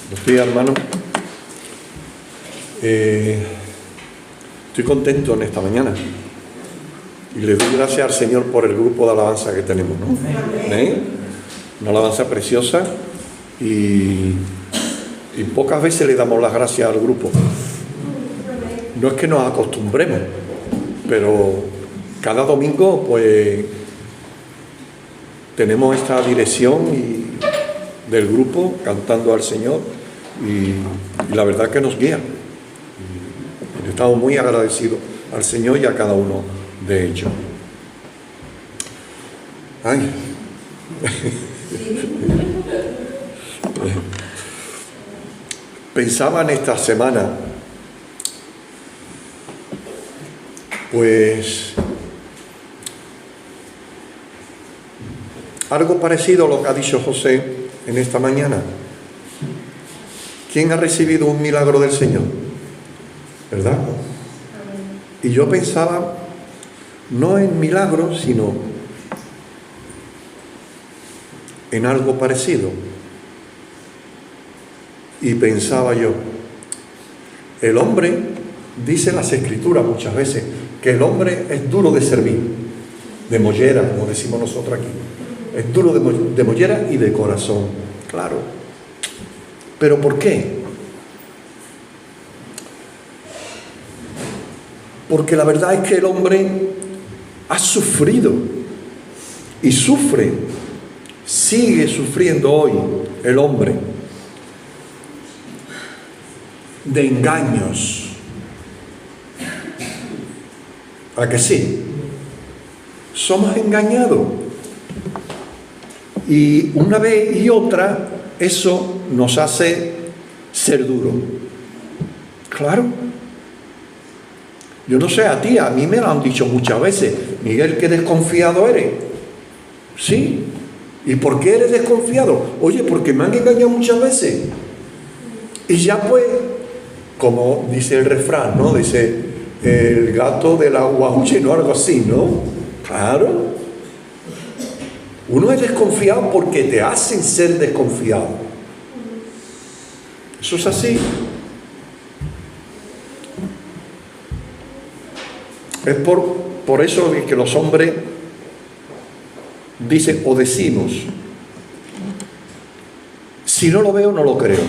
Buenos días, hermano. Estoy contento en esta mañana y le doy gracias al Señor por el grupo de alabanza que tenemos, ¿no? Una alabanza preciosa y pocas veces le damos las gracias al grupo. No es que nos acostumbremos, pero cada domingo pues tenemos esta dirección del grupo cantando al Señor y la verdad que nos guía. Y estamos muy agradecidos al Señor y a cada uno de ellos. Ay. Pensaba en esta semana, pues algo parecido a lo que ha dicho José en esta mañana. ¿Quién ha recibido un milagro del Señor? ¿Verdad? Y yo pensaba no en milagros, sino en algo parecido. Y pensaba yo, el hombre, dice las Escrituras muchas veces, que el hombre es duro de servir, de mollera, como decimos nosotros aquí. Es duro de mollera y de corazón, claro. ¿Pero por qué? Porque la verdad es que el hombre ha sufrido y sufre, sigue sufriendo hoy el hombre de engaños. ¿A que sí? Somos engañados. Y una vez y otra, eso nos hace ser duros. Claro. Yo no sé a ti, a mí me lo han dicho muchas veces. Miguel, qué desconfiado eres. Sí. ¿Y por qué eres desconfiado? Oye, porque me han engañado muchas veces. Y ya pues, como dice el refrán, ¿no? Dice, el gato del agua huye, ¿no? Algo así, ¿no? Claro. Uno es desconfiado porque te hacen ser desconfiado. Eso es así. Es por eso que los hombres dicen o decimos, si no lo veo, no lo creo.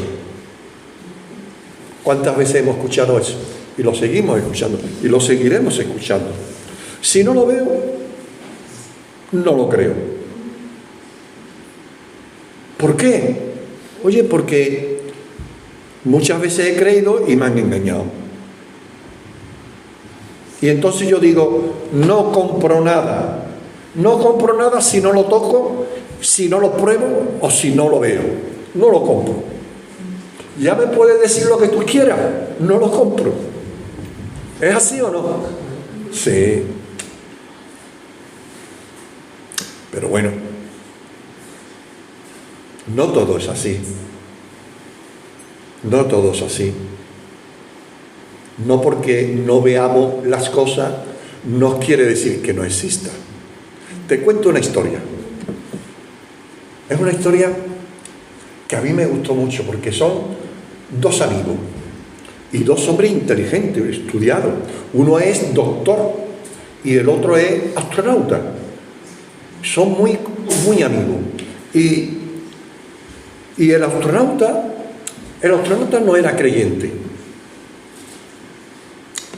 ¿Cuántas veces hemos escuchado eso? Y lo seguimos escuchando. Y lo seguiremos escuchando. Si no lo veo, no lo creo. ¿Por qué? Oye, porque muchas veces he creído y me han engañado. Y entonces yo digo, no compro nada. No compro nada si no lo toco, si no lo pruebo o si no lo veo. No lo compro. Ya me puedes decir lo que tú quieras, no lo compro. ¿Es así o no? Sí. Pero bueno, no todo es así. No todo es así. No porque no veamos las cosas, no quiere decir que no exista. Te cuento una historia. Es una historia que a mí me gustó mucho porque son dos amigos y dos hombres inteligentes, estudiados. Uno es doctor y el otro es astronauta. Son muy, muy amigos. Y el astronauta no era creyente.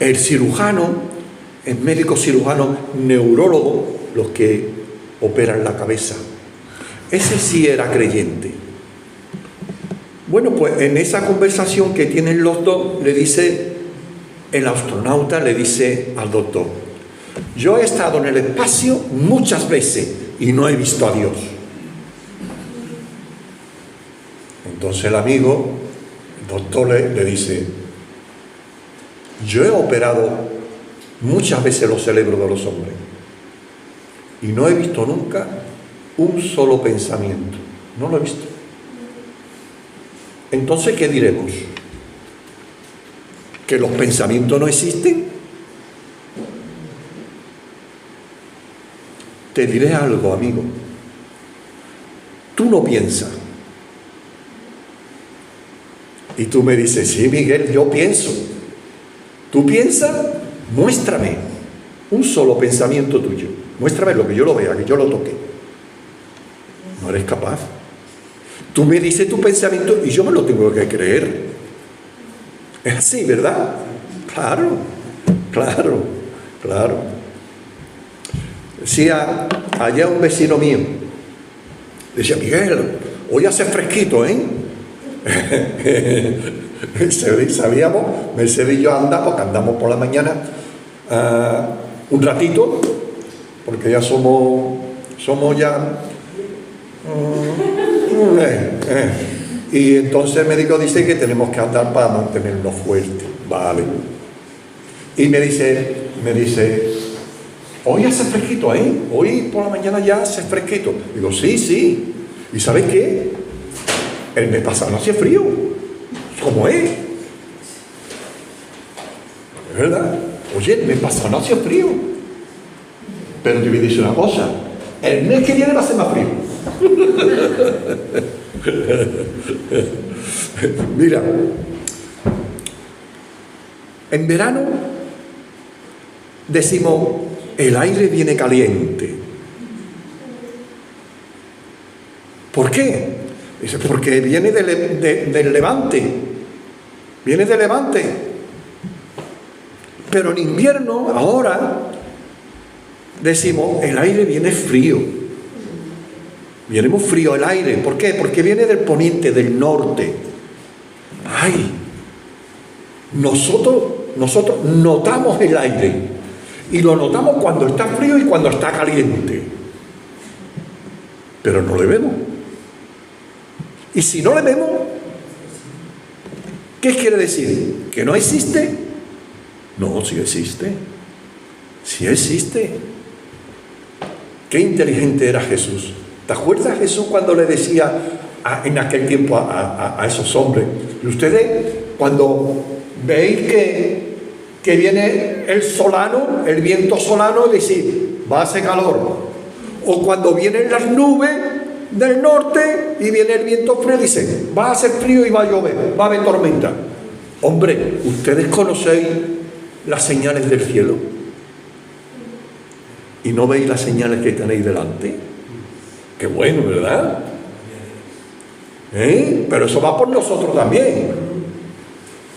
El cirujano, el médico cirujano, neurólogo, los que operan la cabeza, ese sí era creyente. Bueno, pues en esa conversación que tienen los dos, le dice, el astronauta le dice al doctor, yo he estado en el espacio muchas veces y no he visto a Dios. Entonces el amigo, el doctor le dice, yo he operado muchas veces los cerebros de los hombres y no he visto nunca un solo pensamiento. No lo he visto. Entonces, ¿qué diremos? ¿Que los pensamientos no existen? Te diré algo, amigo. Tú no piensas. Y tú me dices, sí, Miguel, yo pienso. Tú piensas, muéstrame un solo pensamiento tuyo. Muéstrame lo que yo lo vea, que yo lo toque. No eres capaz. Tú me dices tu pensamiento y yo me lo tengo que creer. Es así, ¿verdad? Claro, claro, claro. Decía allá un vecino mío, decía, Miguel, hoy hace fresquito, ¿eh? Sabíamos, Mercedes y yo andamos, que andamos por la mañana un ratito, porque ya somos ya y entonces el médico dice que tenemos que andar para mantenernos fuertes, vale. Y me dice, hoy hace fresquito, ¿eh? Hoy por la mañana ya hace fresquito. Digo, sí. ¿Y sabes qué? El mes pasado no hacía frío, como es. ¿Es verdad? Oye, el mes pasado no hacía frío. Pero te voy a decir una cosa, el mes que viene va a ser más frío. Mira, en verano decimos, el aire viene caliente. ¿Por qué? Dice, porque viene del levante. Viene del levante. Pero en invierno, ahora, decimos, el aire viene frío. Viene muy frío el aire. ¿Por qué? Porque viene del poniente, del norte. ¡Ay! Nosotros notamos el aire. Y lo notamos cuando está frío y cuando está caliente. Pero no le vemos. Y si no le vemos, ¿qué quiere decir? ¿Que no existe? No, sí existe. Sí existe. Qué inteligente era Jesús. ¿Te acuerdas Jesús cuando le decía en aquel tiempo a esos hombres? Y ustedes, cuando veis que viene el solano, el viento solano, y decís, va a hacer calor. O cuando vienen las nubes del norte y viene el viento frío, dice, va a hacer frío y va a llover, va a haber tormenta. Hombre, ¿ustedes conocéis las señales del cielo? ¿Y no veis las señales que tenéis delante? Qué bueno, ¿verdad? Pero eso va por nosotros también.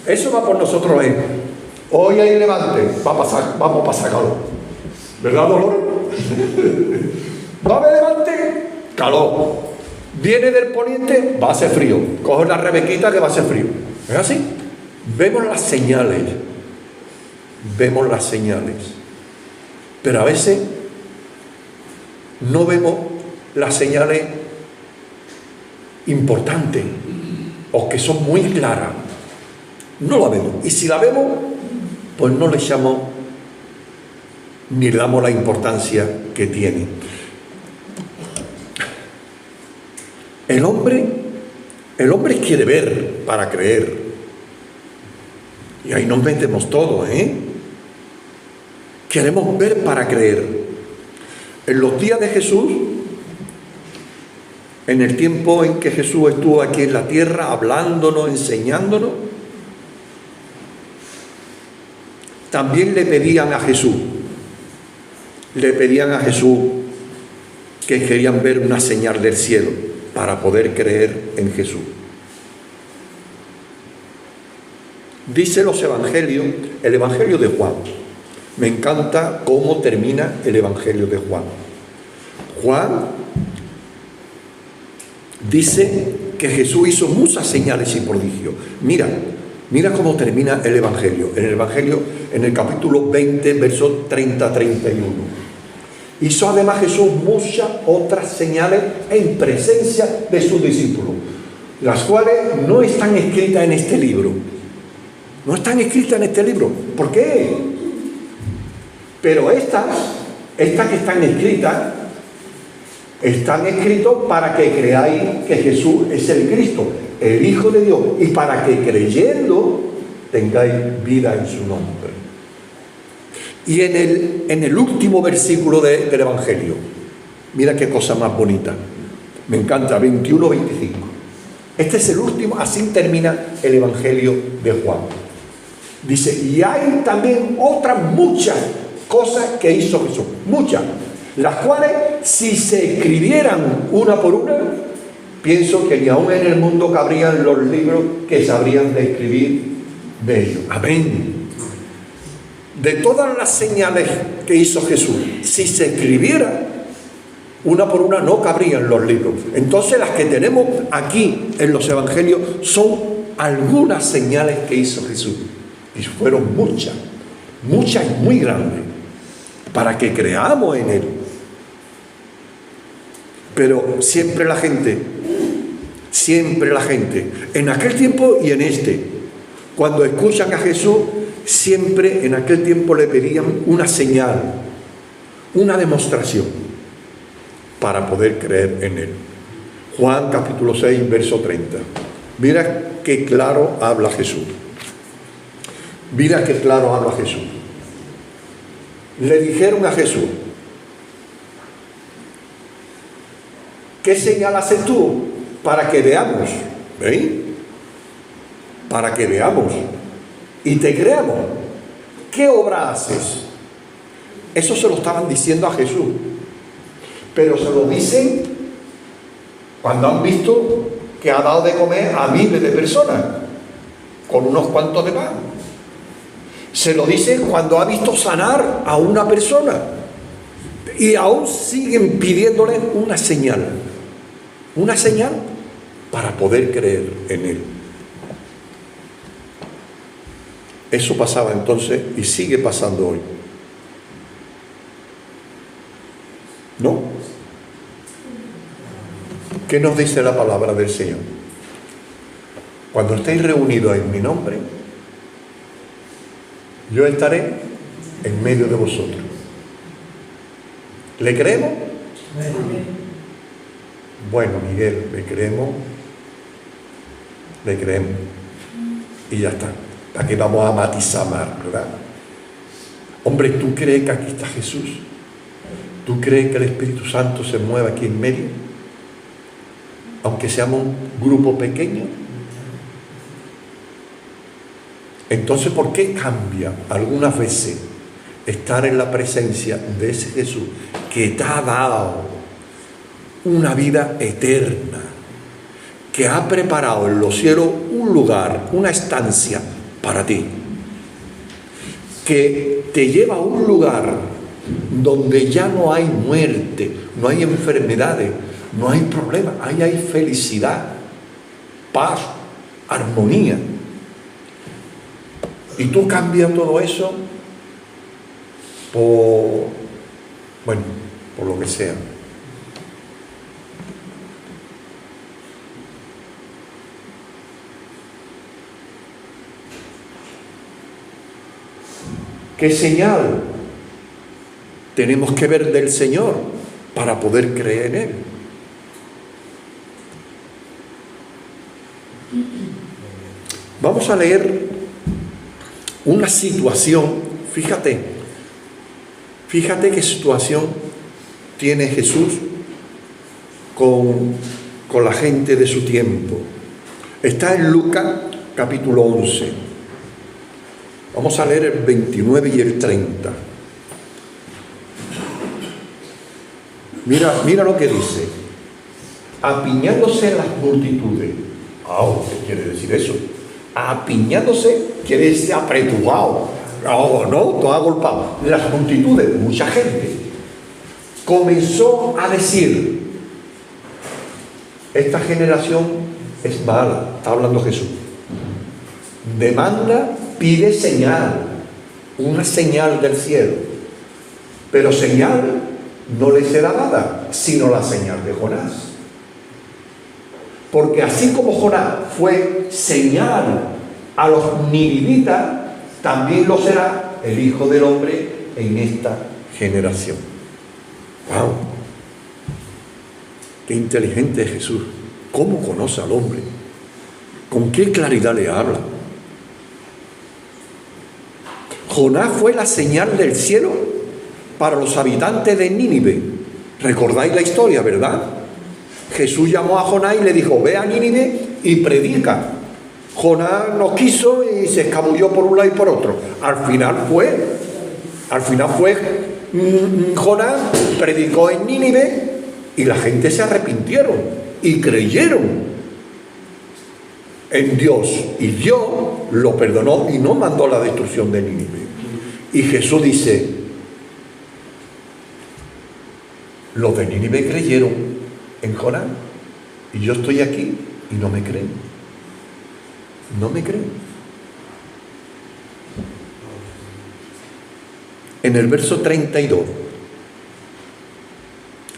Eso va por nosotros también. Hoy hay levante, vamos a pasar calor. ¿Verdad, Dolor? Va a haber levante, calor. Viene del poniente, va a ser frío. Coge la rebequita que va a ser frío. ¿Es así? Vemos las señales. Vemos las señales. Pero a veces no vemos las señales importantes o que son muy claras. No la vemos. Y si la vemos, pues no le echamos ni le damos la importancia que tiene. El hombre quiere ver para creer. Y ahí nos metemos todos, Queremos ver para creer. En los días de Jesús, en el tiempo en que Jesús estuvo aquí en la tierra, hablándonos, enseñándonos, también le pedían a Jesús que querían ver una señal del cielo para poder creer en Jesús. Dice los evangelios, el evangelio de Juan. Me encanta cómo termina el evangelio de Juan. Juan dice que Jesús hizo muchas señales y prodigios. Mira cómo termina el evangelio. En el evangelio, en el capítulo 20, versos 30-31. Hizo además Jesús muchas otras señales en presencia de sus discípulos, las cuales no están escritas en este libro. No están escritas en este libro. ¿Por qué? Pero estas que están escritas para que creáis que Jesús es el Cristo, el Hijo de Dios, y para que creyendo tengáis vida en su nombre. Y en el último versículo del Evangelio, mira qué cosa más bonita. Me encanta, 21-25. Este es el último, así termina el Evangelio de Juan. Dice, y hay también otras muchas cosas que hizo Jesús, muchas, las cuales si se escribieran una por una, pienso que ni aún en el mundo cabrían los libros que sabrían de escribir de ellos. Amén. De todas las señales que hizo Jesús, si se escribiera una por una, no cabrían los libros. Entonces las que tenemos aquí en los evangelios son algunas señales que hizo Jesús. Y fueron muchas, muchas y muy grandes, para que creamos en Él. Pero siempre la gente, en aquel tiempo y en este, cuando escuchan a Jesús, siempre en aquel tiempo le pedían una señal, una demostración, para poder creer en Él. Juan capítulo 6, verso 30. Mira qué claro habla Jesús. Mira qué claro habla Jesús. Le dijeron a Jesús, ¿qué señal haces tú para que veamos? ¿Veis? Para que veamos y te creamos. ¿Qué obra haces? Eso se lo estaban diciendo a Jesús, pero se lo dicen cuando han visto que ha dado de comer a miles de personas con unos cuantos de pan. Se lo dicen cuando ha visto sanar a una persona, y aún siguen pidiéndole una señal para poder creer en Él. Eso pasaba entonces y sigue pasando hoy, ¿no? ¿Qué nos dice la palabra del Señor? Cuando estéis reunidos en mi nombre, yo estaré en medio de vosotros. ¿Le creemos? Bueno, Miguel, le creemos. Y ya está. ¿Para qué vamos a matizar más, verdad? Hombre, ¿tú crees que aquí está Jesús? ¿Tú crees que el Espíritu Santo se mueve aquí en medio? Aunque seamos un grupo pequeño. Entonces, ¿por qué cambia algunas veces estar en la presencia de ese Jesús que te ha dado una vida eterna, que ha preparado en los cielos un lugar, una estancia para ti, que te lleva a un lugar donde ya no hay muerte, no hay enfermedades, no hay problemas, ahí hay felicidad, paz, armonía? Y tú cambias todo eso por lo que sea. ¿Qué señal tenemos que ver del Señor para poder creer en Él? Vamos a leer una situación. Fíjate qué situación tiene Jesús con la gente de su tiempo. Está en Lucas capítulo 11. Vamos a leer el 29 y el 30. Mira lo que dice. Apiñándose las multitudes. ¿Qué quiere decir eso? Apiñándose quiere decir apretujado. Todo agolpado. Las multitudes, mucha gente. Comenzó a decir: esta generación es mala. Está hablando Jesús. Demanda, pide señal, una señal del cielo, pero señal no le será dada, sino la señal de Jonás. Porque así como Jonás fue señal a los ninivitas, también lo será el Hijo del Hombre en esta generación. ¡Wow! ¡Qué inteligente es Jesús! ¿Cómo conoce al hombre? ¿Con qué claridad le habla? Jonás fue la señal del cielo para los habitantes de Nínive. ¿Recordáis la historia, verdad? Jesús llamó a Jonás y le dijo: ve a Nínive y predica. Jonás no quiso y se escabulló por un lado y por otro. Al final fue Jonás predicó en Nínive y la gente se arrepintieron y creyeron en Dios. Y Dios lo perdonó y no mandó la destrucción de Nínive. Y Jesús dice, los de Nínive creyeron en Jonás y yo estoy aquí y no me creen. No me creen. En el verso 32,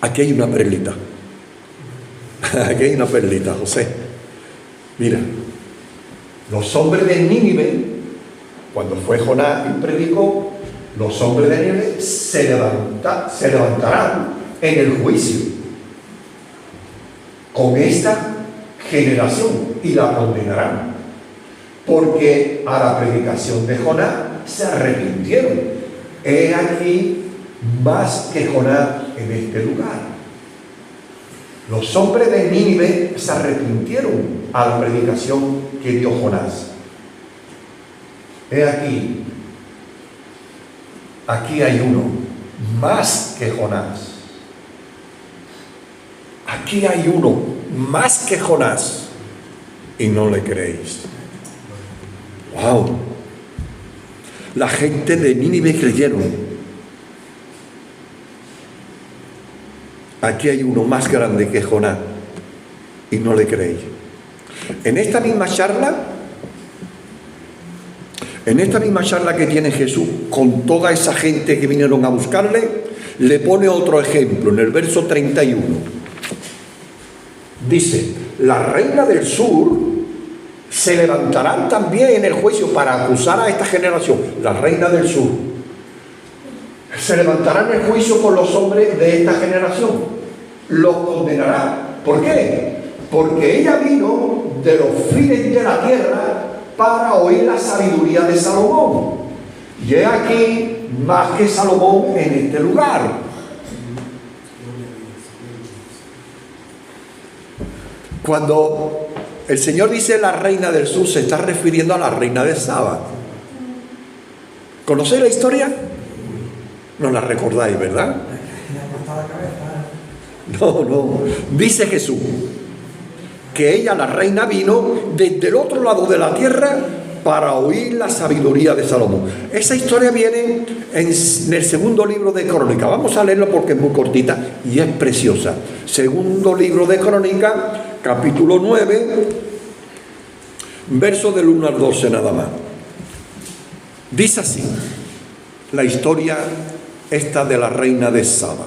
aquí hay una perlita. Aquí hay una perlita, José. Mira, los hombres de Nínive, cuando fue Jonás y predicó, los hombres de Nínive se levantarán en el juicio con esta generación y la condenarán, porque a la predicación de Jonás se arrepintieron. He aquí más que Jonás en este lugar. Los hombres de Nínive se arrepintieron a la predicación que dio Jonás. He aquí hay uno más que Jonás. Aquí hay uno más que Jonás y no le creéis. ¡Wow! La gente de Nínive creyeron. Aquí hay uno más grande que Jonás y no le creéis. En esta misma charla que tiene Jesús con toda esa gente que vinieron a buscarle, le pone otro ejemplo en el verso 31. Dice, la reina del sur se levantarán también en el juicio para acusar a esta generación. La reina del sur se levantará en el juicio con los hombres de esta generación. Los condenará. ¿Por qué? Porque ella vino de los fines de la tierra para oír la sabiduría de Salomón. Y he aquí más que Salomón en este lugar. Cuando el Señor dice la reina del sur, se está refiriendo a la reina de Saba. ¿Conocéis la historia? No la recordáis, ¿verdad? No. Dice Jesús que ella, la reina, vino desde el otro lado de la tierra para oír la sabiduría de Salomón. Esa historia viene en el segundo libro de Crónica. Vamos a leerlo porque es muy cortita y es preciosa. Segundo libro de Crónica, capítulo 9, verso del 1 al 12 nada más. Dice así la historia esta de la reina de Saba.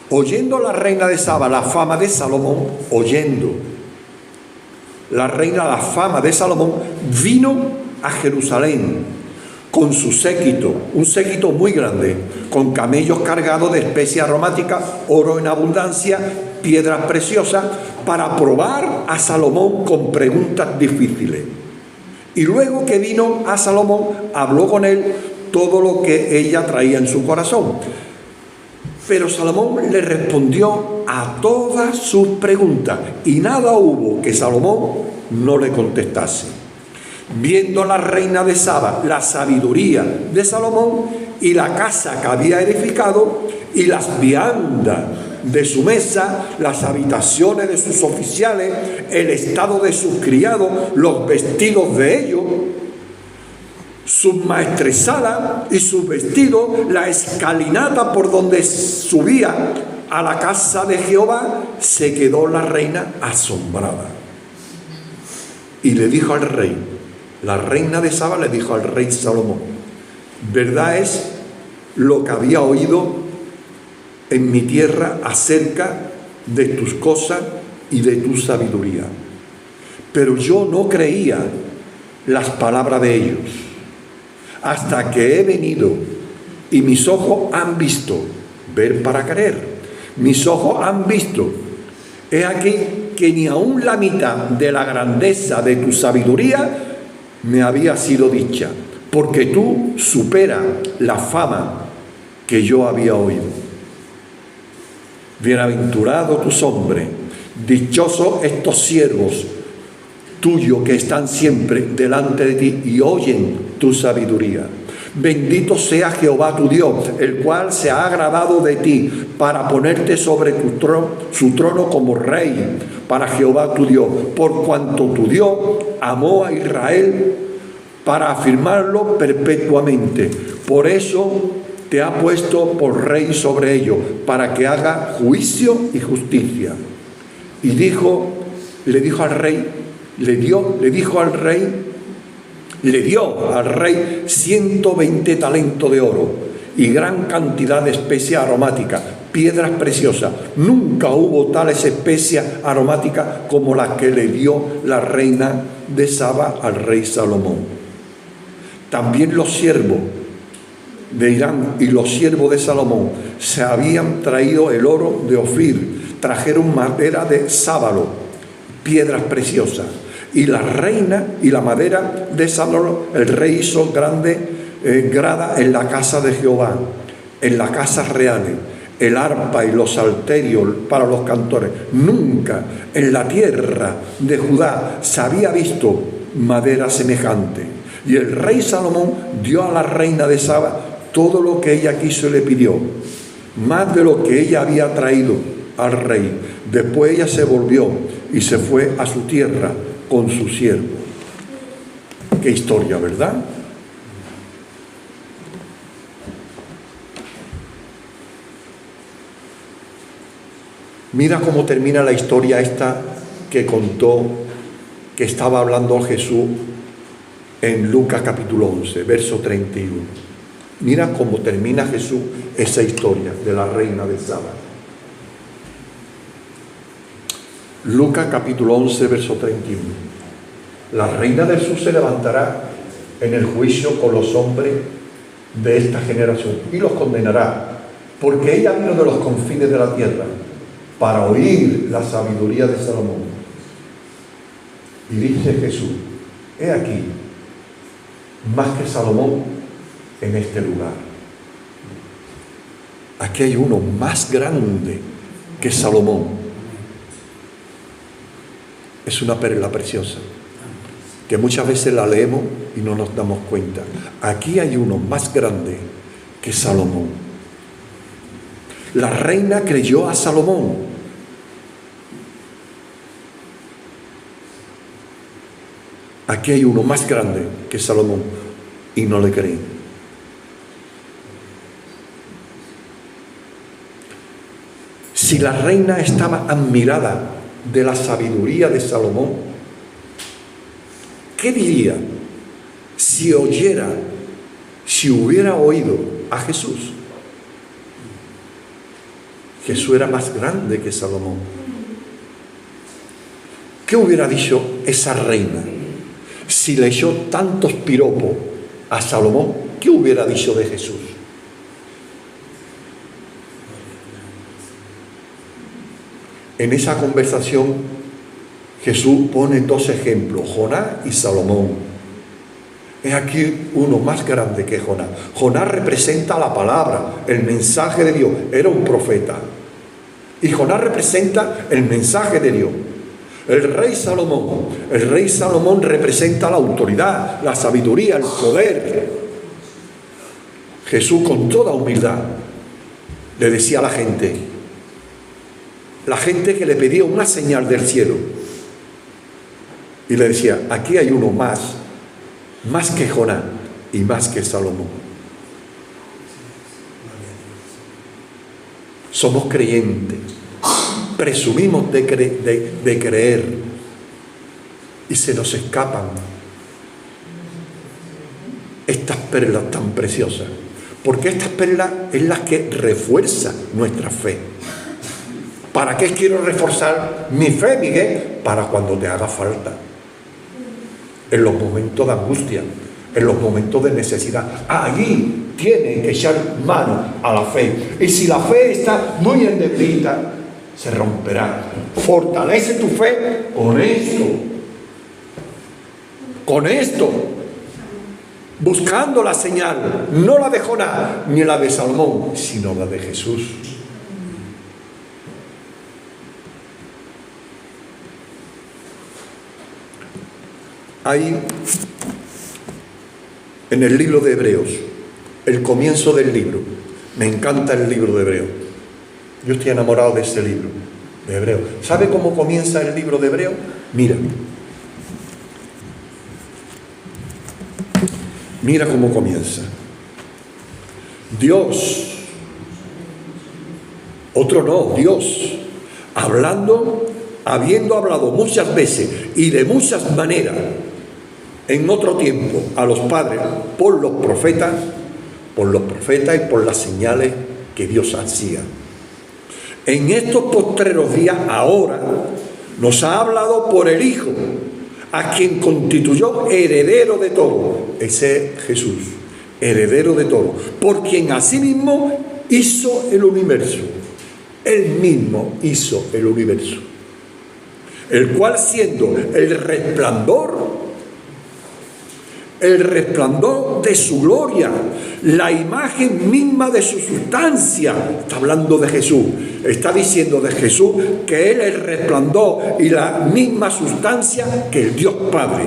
Oyendo la reina de Saba la fama de Salomón, la reina la fama de Salomón, vino a Jerusalén con su séquito, un séquito muy grande, con camellos cargados de especias aromáticas, oro en abundancia, piedras preciosas, para probar a Salomón con preguntas difíciles. Y luego que vino a Salomón, habló con él todo lo que ella traía en su corazón. Pero Salomón le respondió a todas sus preguntas y nada hubo que Salomón no le contestase. Viendo la reina de Saba la sabiduría de Salomón y la casa que había edificado y las viandas de su mesa, las habitaciones de sus oficiales, el estado de sus criados, los vestidos de ellos, sus maestresalas y sus vestidos, la escalinata por donde subía a la casa de Jehová, se quedó la reina asombrada. Y le dijo al rey, la reina de Saba le dijo al rey Salomón, verdad es lo que había oído en mi tierra acerca de tus cosas y de tu sabiduría, pero yo no creía las palabras de ellos hasta que he venido y mis ojos han visto, ver para creer, mis ojos han visto, he aquí que ni aun la mitad de la grandeza de tu sabiduría me había sido dicha, porque tú superas la fama que yo había oído. Bienaventurados tus hombres, dichosos estos siervos tuyo que están siempre delante de ti y oyen tu sabiduría. Bendito sea Jehová tu Dios, el cual se ha agradado de ti para ponerte sobre su trono como rey, para Jehová tu Dios, por cuanto tu Dios amó a Israel para afirmarlo perpetuamente. Por eso te ha puesto por rey sobre ellos, para que haga juicio y justicia. Y le dio al rey 120 talentos de oro y gran cantidad de especias aromáticas, piedras preciosas. Nunca hubo tales especias aromáticas como las que le dio la reina de Saba al rey Salomón. También los siervos de Irán y los siervos de Salomón se habían traído el oro de Ofir, trajeron madera de sábalo, piedras preciosas. Y la reina y la madera de Salomón, el rey hizo grada en la casa de Jehová, en las casas reales, el arpa y los salterios para los cantores. Nunca en la tierra de Judá se había visto madera semejante. Y el rey Salomón dio a la reina de Saba todo lo que ella quiso y le pidió, más de lo que ella había traído al rey. Después ella se volvió y se fue a su tierra con su siervo. Qué historia, ¿verdad? Mira cómo termina la historia esta que contó, que estaba hablando Jesús en Lucas capítulo 11, verso 31. Mira cómo termina Jesús esa historia de la reina de Saba. Lucas capítulo 11, verso 31. La reina del sur se levantará en el juicio con los hombres de esta generación y los condenará, porque ella vino de los confines de la tierra para oír la sabiduría de Salomón. Y dice Jesús: he aquí, más que Salomón en este lugar. Aquí hay uno más grande que Salomón. Es una perla preciosa que muchas veces la leemos y no nos damos cuenta. Aquí hay uno más grande que Salomón. La reina creyó a Salomón. Aquí hay uno más grande que Salomón y no le creen. Si la reina estaba admirada de la sabiduría de Salomón, ¿qué diría si hubiera oído a Jesús? Jesús era más grande que Salomón. ¿Qué hubiera dicho esa reina si le echó tantos piropos a Salomón? ¿Qué hubiera dicho de Jesús? En esa conversación Jesús pone dos ejemplos, Jonás y Salomón. Es aquí uno más grande que Jonás. Jonás representa la palabra, el mensaje de Dios. Era un profeta. Y Jonás representa el mensaje de Dios. El rey Salomón representa la autoridad, la sabiduría, el poder. Jesús, con toda humildad, le decía a la gente que le pedía una señal del cielo, y le decía: aquí hay uno más que Jonás y más que Salomón. Somos creyentes, presumimos de creer y se nos escapan estas perlas tan preciosas, porque estas perlas es las que refuerzan nuestra fe. ¿Para qué quiero reforzar mi fe, Miguel? Para cuando te haga falta, en los momentos de angustia, en los momentos de necesidad. Allí tienes que echar mano a la fe. Y si la fe está muy endeblita, se romperá. Fortalece tu fe con esto, buscando la señal, no la de Jonás ni la de Salomón, sino la de Jesús. Hay en el libro de Hebreos, el comienzo del libro. Me encanta el libro de Hebreos. Yo estoy enamorado de ese libro, de Hebreos. ¿Sabe cómo comienza el libro de Hebreos? Mira. Mira cómo comienza. Dios, otro no, Dios, habiendo hablado muchas veces y de muchas maneras en otro tiempo a los padres por los profetas y por las señales que Dios hacía. En estos postreros días, ahora, nos ha hablado por el Hijo, a quien constituyó heredero de todo. Ese es Jesús, heredero de todo, por quien asimismo hizo el universo. Él mismo hizo el universo, el cual siendo el resplandor de su gloria, la imagen misma de su sustancia. Está hablando de Jesús, está diciendo de Jesús que Él es el resplandor y la misma sustancia que el Dios Padre,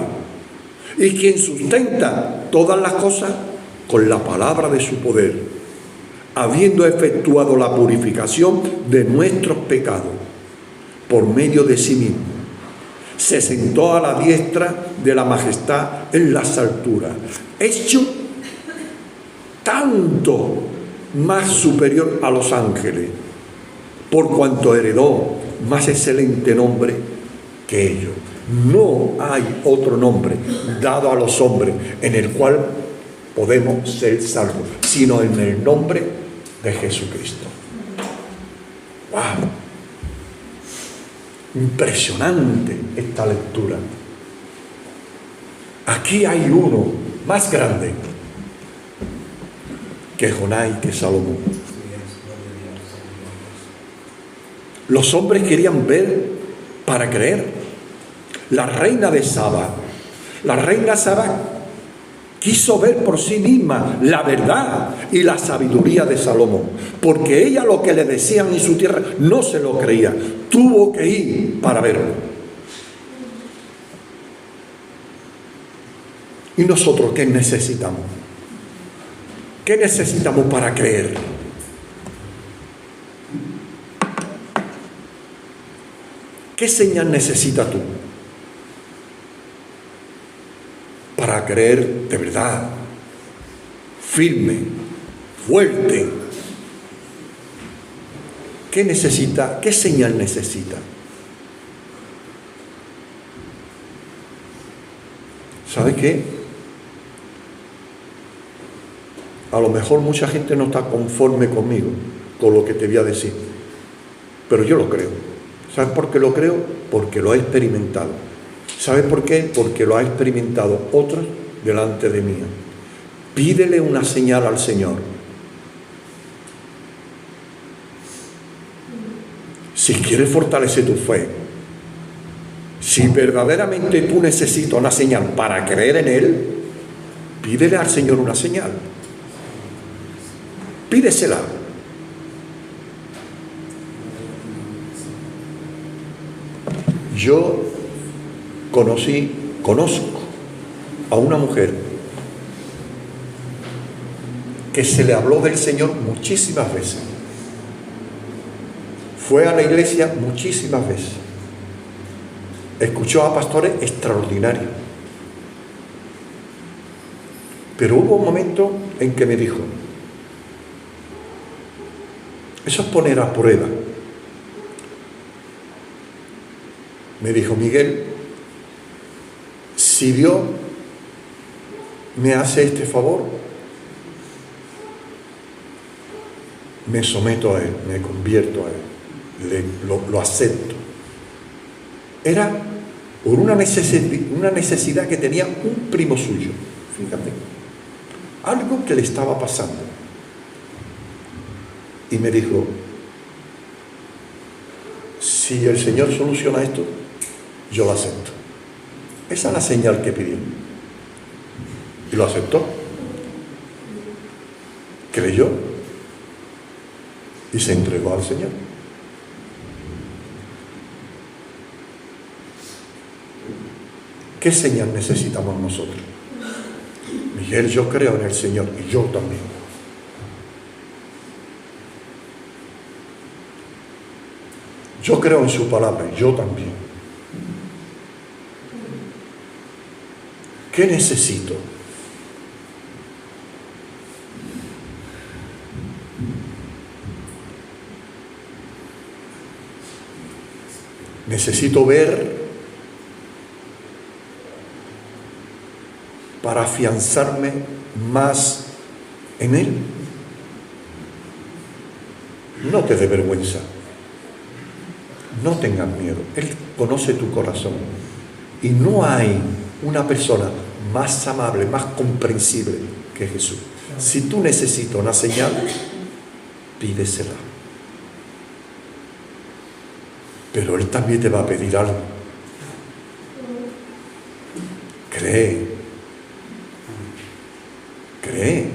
y quien sustenta todas las cosas con la palabra de su poder, habiendo efectuado la purificación de nuestros pecados por medio de sí mismo, se sentó a la diestra de la majestad en las alturas, hecho tanto más superior a los ángeles, por cuanto heredó más excelente nombre que ellos. No hay otro nombre dado a los hombres en el cual podemos ser salvos, sino en el nombre de Jesucristo. ¡Wow! Impresionante esta lectura. Aquí hay uno más grande que Jonás y que Salomón. Los hombres querían ver para creer. La reina Saba quiso ver por sí misma la verdad y la sabiduría de Salomón, porque ella lo que le decían en su tierra no se lo creía, tuvo que ir para verlo. ¿Y nosotros qué necesitamos? ¿Qué necesitamos para creer? ¿Qué señal necesitas tú para creer de verdad, firme, fuerte? ¿Qué necesita? ¿Qué señal necesita? ¿Sabe qué? A lo mejor mucha gente no está conforme conmigo, con lo que te voy a decir, pero yo lo creo. ¿Sabes por qué lo creo? Porque lo he experimentado. ¿Sabes por qué? Porque lo ha experimentado otros delante de mí. Pídele una señal al Señor. Si quieres fortalecer tu fe, si verdaderamente tú necesitas una señal para creer en Él, pídele al Señor una señal. Pídesela. Yo conozco a una mujer que se le habló del Señor muchísimas veces. Fue a la iglesia muchísimas veces. Escuchó a pastores extraordinarios. Pero hubo un momento en que me dijo, eso es poner a prueba. Me dijo, Miguel, si Dios me hace este favor, me someto a Él, me convierto a Él, lo acepto. Era por una necesidad que tenía un primo suyo, fíjate, algo que le estaba pasando. Y me dijo, si el Señor soluciona esto, yo lo acepto. Esa es la señal que pidió. Y lo aceptó. Creyó. Y se entregó al Señor. ¿Qué señal necesitamos nosotros? Miguel, yo creo en el Señor y yo también. Yo creo en su palabra y yo también. ¿Qué necesito? Necesito ver para afianzarme más en Él. No te dé vergüenza. No tengas miedo. Él conoce tu corazón. Y no hay una persona más amable, más comprensible que Jesús. Si tú necesitas una señal, pídesela. Pero Él también te va a pedir algo. Cree. Cree.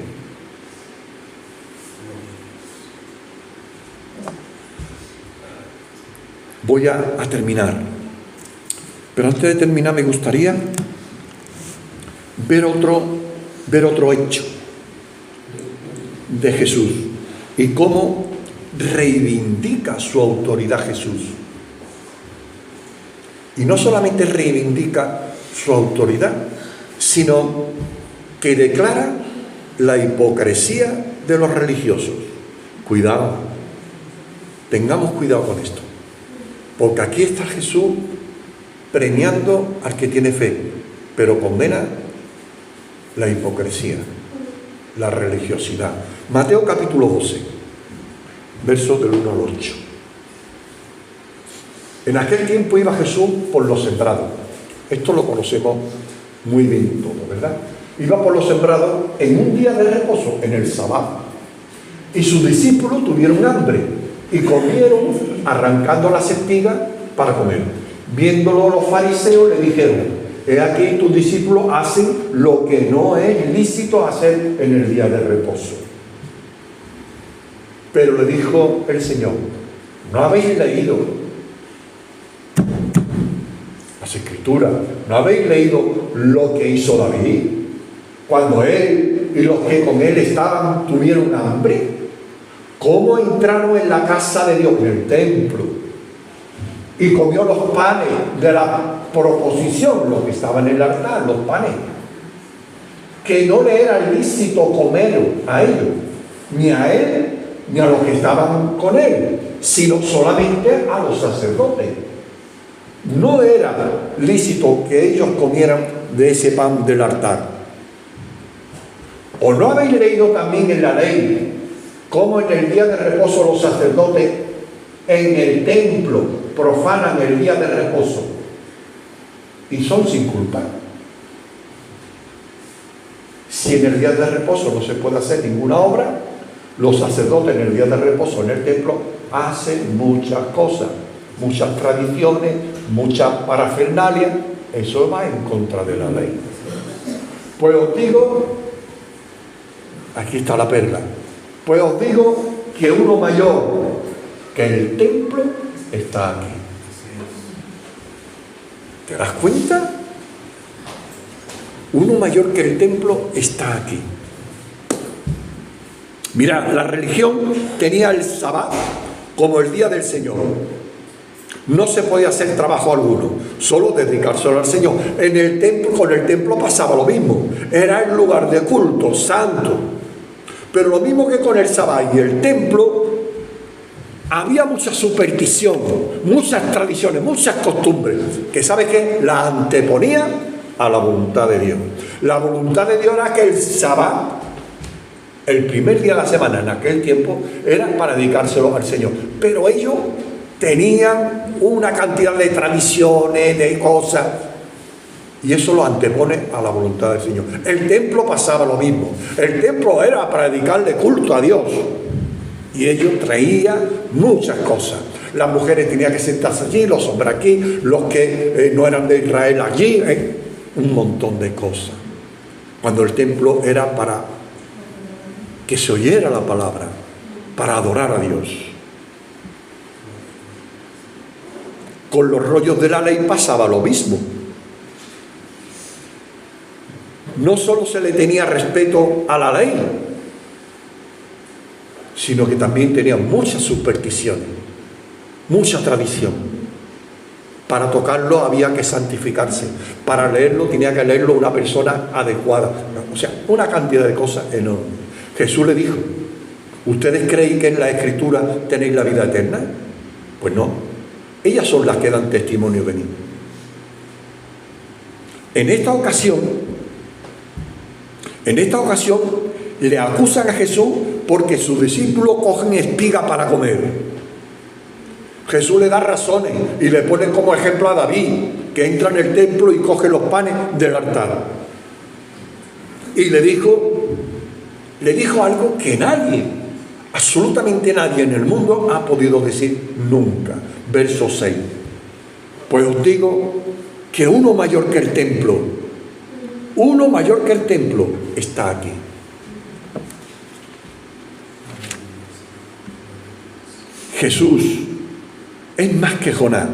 Voy a terminar. Pero antes de terminar me gustaría ver otro hecho de Jesús y cómo reivindica su autoridad Jesús. Y no solamente reivindica su autoridad, sino que declara la hipocresía de los religiosos. Cuidado, tengamos cuidado con esto, porque aquí está Jesús premiando al que tiene fe, pero condena la hipocresía, la religiosidad. Mateo capítulo 12, versos del 1 al 8. En aquel tiempo iba Jesús por los sembrados. Esto lo conocemos muy bien todo, ¿verdad? Iba por los sembrados en un día de reposo, en el sábado. Y sus discípulos tuvieron hambre y comieron arrancando las espigas para comer. Viéndolo los fariseos le dijeron: he aquí tus discípulos hacen lo que no es lícito hacer en el día de reposo. Pero le dijo el Señor: ¿no habéis leído las Escrituras? ¿No habéis leído lo que hizo David? Cuando él y los que con él estaban tuvieron hambre, ¿cómo entraron en la casa de Dios, en el templo, y comió los panes de la proposición, los que estaban en el altar, los panes, que no le era lícito comer a ellos, ni a él, ni a los que estaban con él, sino solamente a los sacerdotes? No era lícito que ellos comieran de ese pan del altar. ¿O no habéis leído también en la ley cómo en el día de reposo los sacerdotes en el templo profanan el día de reposo y son sin culpa? Si en el día de reposo no se puede hacer ninguna obra, los sacerdotes en el día de reposo en el templo hacen muchas cosas, muchas tradiciones, muchas parafernalias. Eso va en contra de la ley. Pues os digo, aquí está la perla, pues os digo que uno mayor que el templo está aquí. ¿Te das cuenta? Uno mayor que el templo está aquí. Mira, la religión tenía el sábado como el día del Señor. No se podía hacer trabajo alguno, solo dedicárselo al Señor. En el templo, con el templo pasaba lo mismo. Era el lugar de culto santo. Pero lo mismo que con el sábado y el templo, había mucha superstición, muchas tradiciones, muchas costumbres, que ¿sabe qué? La anteponía a la voluntad de Dios. La voluntad de Dios era que el sábado, el primer día de la semana en aquel tiempo, era para dedicárselo al Señor. Pero ellos tenían una cantidad de tradiciones, de cosas, y eso lo antepone a la voluntad del Señor. El templo pasaba lo mismo. El templo era para dedicarle culto a Dios. Y ellos traían muchas cosas. Las mujeres tenían que sentarse allí, los hombres aquí, los que no eran de Israel allí, un montón de cosas. Cuando el templo era para que se oyera la palabra, para adorar a Dios. Con los rollos de la ley pasaba lo mismo. no solo se le tenía respeto a la ley, sino que también tenía muchas supersticiones, mucha tradición. Para tocarlo había que santificarse, para leerlo tenía que leerlo una persona adecuada, o sea, una cantidad de cosas enormes. Jesús le dijo: ¿ustedes creen que en la Escritura tenéis la vida eterna? Pues no, ellas son las que dan testimonio de mí. En esta ocasión le acusan a Jesús porque sus discípulos cogen espiga para comer. Jesús le da razones y le pone como ejemplo a David, que entra en el templo y coge los panes del altar. Y le dijo algo que nadie, absolutamente nadie en el mundo ha podido decir nunca. Verso 6. Pues os digo que uno mayor que el templo está aquí. Jesús es más que Jonás,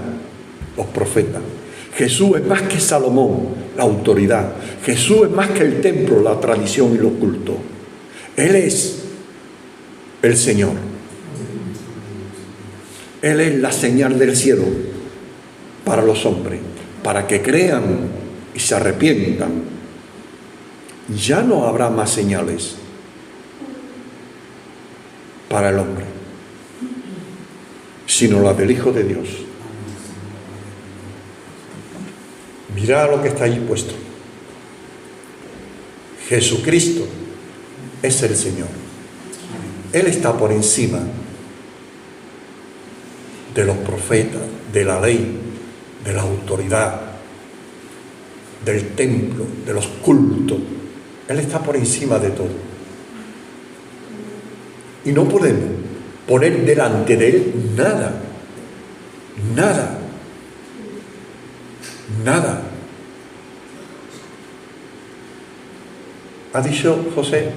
los profetas. Jesús es más que Salomón, la autoridad. Jesús es más que el templo, la tradición y los cultos. Él es el Señor. Él es la señal del cielo para los hombres, para que crean y se arrepientan. Ya no habrá más señales para el hombre, sino la del Hijo de Dios. Mirad lo que está ahí puesto. Jesucristo es el Señor. Él está por encima de los profetas, de la ley, de la autoridad, del templo, de los cultos. Él está por encima de todo. Y no podemos poner delante de Él nada. Ha dicho José: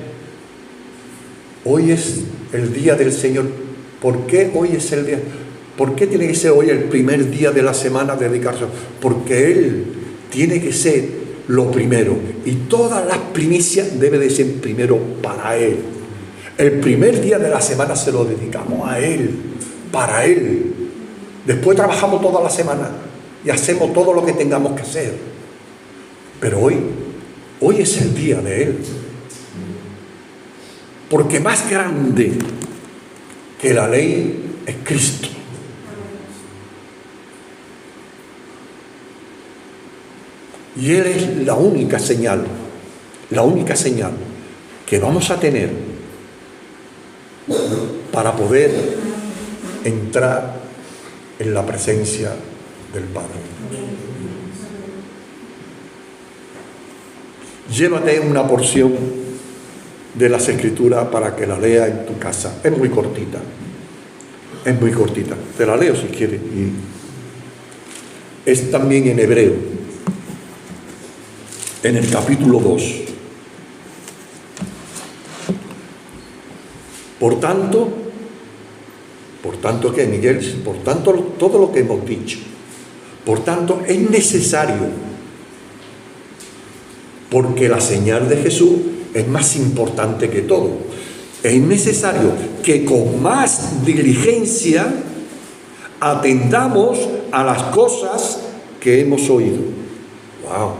hoy es el día del Señor. ¿Por qué hoy es el día? ¿Por qué tiene que ser hoy el primer día de la semana dedicarse? Porque Él tiene que ser lo primero. Y todas las primicias deben de ser primero para Él. El primer día de la semana se lo dedicamos a Él, para Él. Después trabajamos toda la semana y hacemos todo lo que tengamos que hacer. Pero hoy es el día de Él. Porque más grande que la ley es Cristo. Y Él es la única señal que vamos a tener para poder entrar en la presencia del Padre. Llévate una porción de las Escrituras para que la lea en tu casa. Es muy cortita. Te la leo si quieres. Y es también en Hebreo, en el capítulo 2. Por tanto, ¿qué, Miguel? Por tanto, todo lo que hemos dicho. Por tanto, es necesario, porque la señal de Jesús es más importante que todo. Es necesario que con más diligencia atendamos a las cosas que hemos oído. ¡Wow!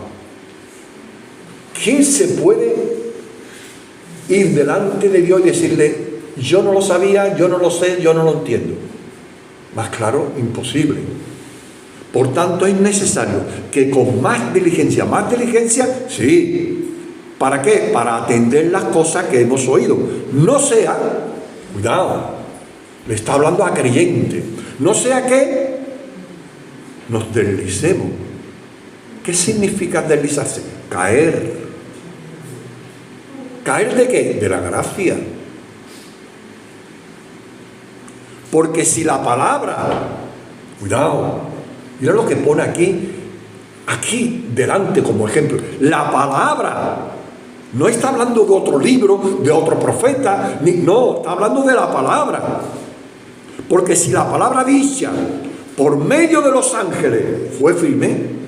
¿Quién se puede ir delante de Dios y decirle: yo no lo sabía, yo no lo sé, yo no lo entiendo? Más claro, imposible. Por tanto, es necesario que con más diligencia, sí. ¿Para qué? Para atender las cosas que hemos oído. No sea, cuidado, le está hablando a creyentes, no sea que nos deslicemos. ¿Qué significa deslizarse? Caer. ¿Caer de qué? De la gracia. Porque si la palabra, cuidado, mira lo que pone aquí delante como ejemplo, la palabra, no está hablando de otro libro, de otro profeta, no, está hablando de la palabra. Porque si la palabra dicha por medio de los ángeles fue firme,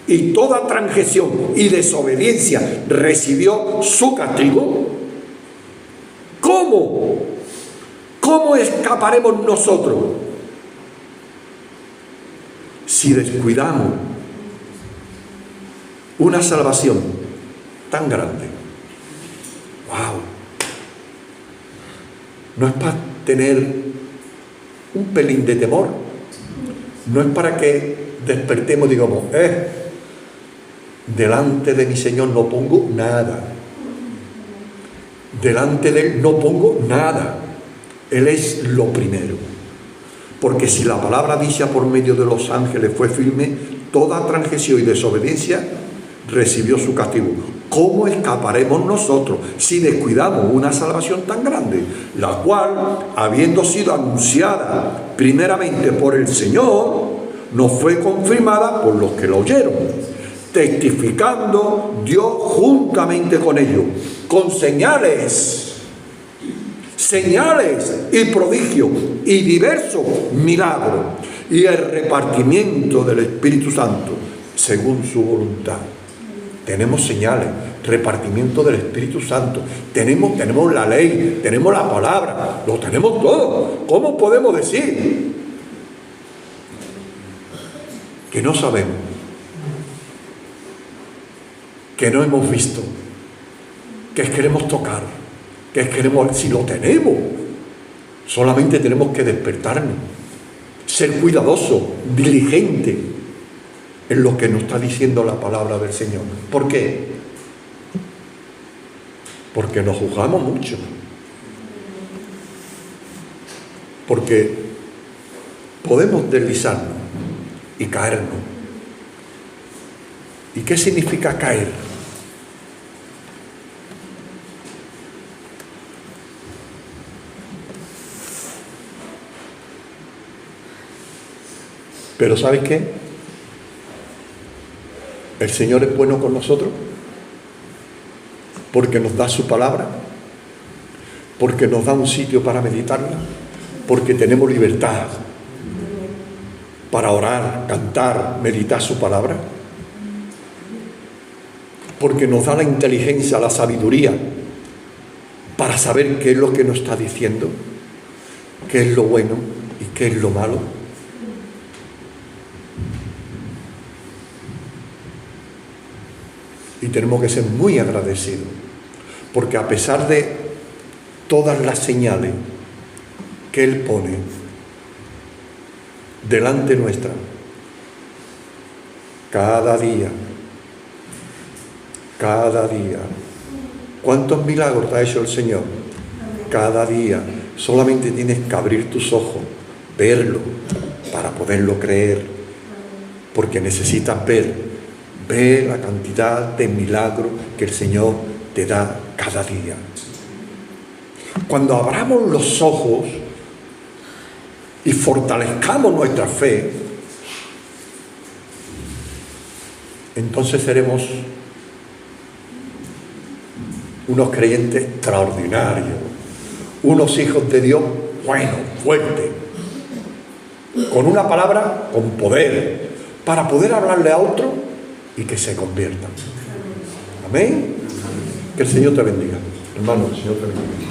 y toda transgresión y desobediencia recibió su castigo, ¿cómo escaparemos nosotros si descuidamos una salvación tan grande? ¡Wow! No es para tener un pelín de temor, no es para que despertemos y digamos, delante de mi Señor no pongo nada, delante de Él no pongo nada, Él es lo primero, porque si la palabra dicha por medio de los ángeles fue firme, toda transgresión y desobediencia recibió su castigo. ¿Cómo escaparemos nosotros si descuidamos una salvación tan grande, la cual, habiendo sido anunciada primeramente por el Señor, nos fue confirmada por los que la oyeron, testificando Dios juntamente con ellos, con señales y prodigios y diversos milagros y el repartimiento del Espíritu Santo según su voluntad. Tenemos señales, repartimiento del Espíritu Santo, tenemos la ley, tenemos la palabra, lo tenemos todo. ¿Cómo podemos decir que no sabemos, que no hemos visto, que queremos tocar, que queremos, si lo tenemos? Solamente tenemos que despertarnos, ser cuidadosos, diligentes en lo que nos está diciendo la palabra del Señor. ¿Por qué? Porque nos juzgamos mucho, porque podemos deslizarnos y caernos. ¿Y qué significa caer? Pero ¿sabes qué? El Señor es bueno con nosotros porque nos da su palabra, porque nos da un sitio para meditarla, porque tenemos libertad para orar, cantar, meditar su palabra, porque nos da la inteligencia, la sabiduría para saber qué es lo que nos está diciendo, qué es lo bueno y qué es lo malo. Y tenemos que ser muy agradecidos, porque a pesar de todas las señales que Él pone delante nuestra, cada día, ¿cuántos milagros ha hecho el Señor? Cada día. Solamente tienes que abrir tus ojos, verlo, para poderlo creer, porque necesitas ver la cantidad de milagros que el Señor te da cada día. Cuando abramos los ojos y fortalezcamos nuestra fe, entonces seremos unos creyentes extraordinarios, unos hijos de Dios buenos, fuertes, con una palabra con poder, para poder hablarle a otro y que se conviertan. Amén. Que el Señor te bendiga. Hermano, el Señor te bendiga.